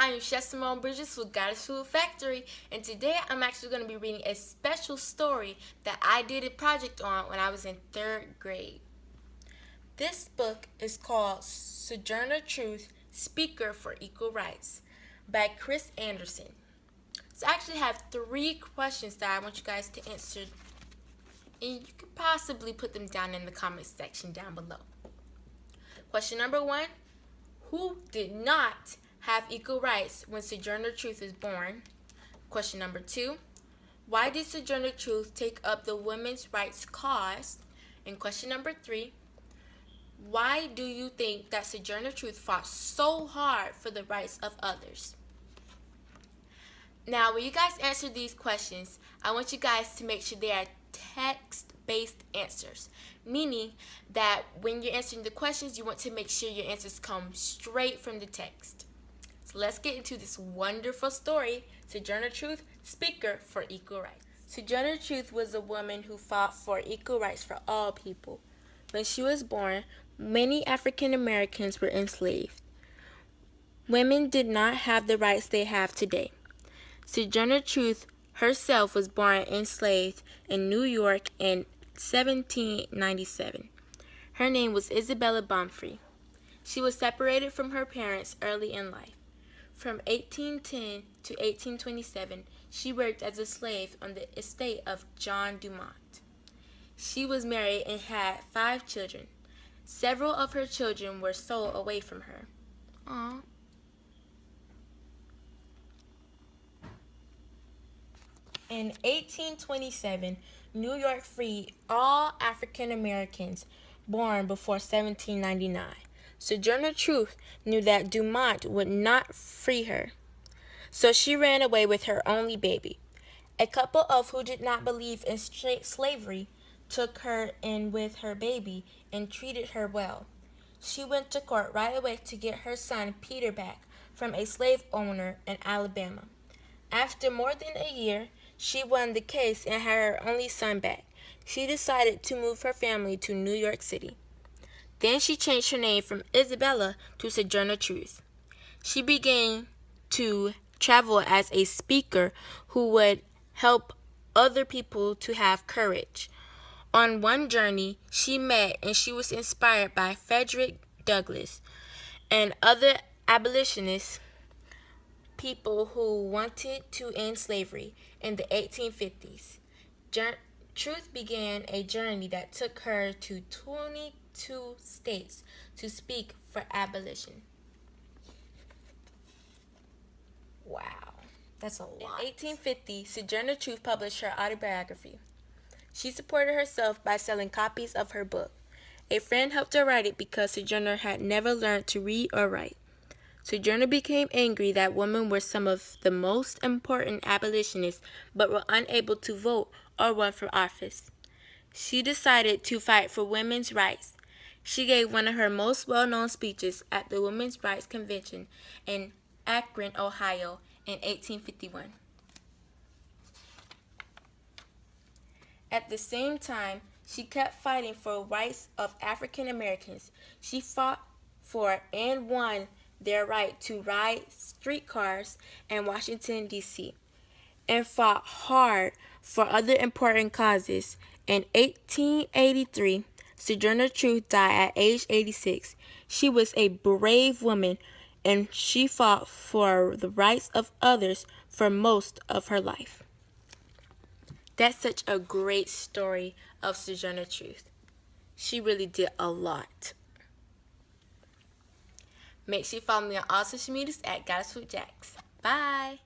I am Chef Simone Bridges with Goddess Food Factory, and today I'm actually going to be reading a special story that I did a project on when I was in 3rd grade. This book is called Sojourner Truth, Speaker for Equal Rights by Chris Anderson. So I actually have 3 questions that I want you guys to answer, and you could possibly put them down in the comment section down below. Question number 1, who did not have equal rights when Sojourner Truth was born? Question number 2, why did Sojourner Truth take up the women's rights cause? And question number 3, why do you think that Sojourner Truth fought so hard for the rights of others? Now, when you guys answer these questions, I want you guys to make sure they are text-based answers, meaning that when you're answering the questions, you want to make sure your answers come straight from the text. So let's get into this wonderful story, Sojourner Truth, Speaker for Equal Rights. Sojourner Truth was a woman who fought for equal rights for all people. When she was born, many African Americans were enslaved. Women did not have the rights they have today. Sojourner Truth herself was born enslaved in New York in 1797. Her name was Isabella Baumfree. She was separated from her parents early in life. From 1810 to 1827, she worked as a slave on the estate of John Dumont. She was married and had 5 children. Several of her children were sold away from her. Aww. In 1827, New York freed all African Americans born before 1799. Sojourner Truth knew that Dumont would not free her, so she ran away with her only baby. A couple who did not believe in slavery took her in with her baby and treated her well. She went to court right away to get her son Peter back from a slave owner in Alabama. After more than a year, she won the case and had her only son back. She decided to move her family to New York City. Then she changed her name from Isabella to Sojourner Truth. She began to travel as a speaker who would help other people to have courage. On one journey, she met and she was inspired by Frederick Douglass and other abolitionists, people who wanted to end slavery in the 1850s. Truth began a journey that took her to 22 states to speak for abolition. Wow, that's a lot. In 1850, Sojourner Truth published her autobiography. She supported herself by selling copies of her book. A friend helped her write it because Sojourner had never learned to read or write. Sojourner became angry that women were some of the most important abolitionists but were unable to vote or run for office. She decided to fight for women's rights. She gave one of her most well-known speeches at the Women's Rights Convention in Akron, Ohio in 1851. At the same time, she kept fighting for rights of African Americans. She fought for and won their right to ride streetcars in Washington, D.C., and fought hard for other important causes. In 1883, Sojourner Truth died at age 86. She was a brave woman, and she fought for the rights of others for most of her life. That's such a great story of Sojourner Truth. She really did a lot. Make sure you follow me on all social medias at Goddess Food Jacks. Bye!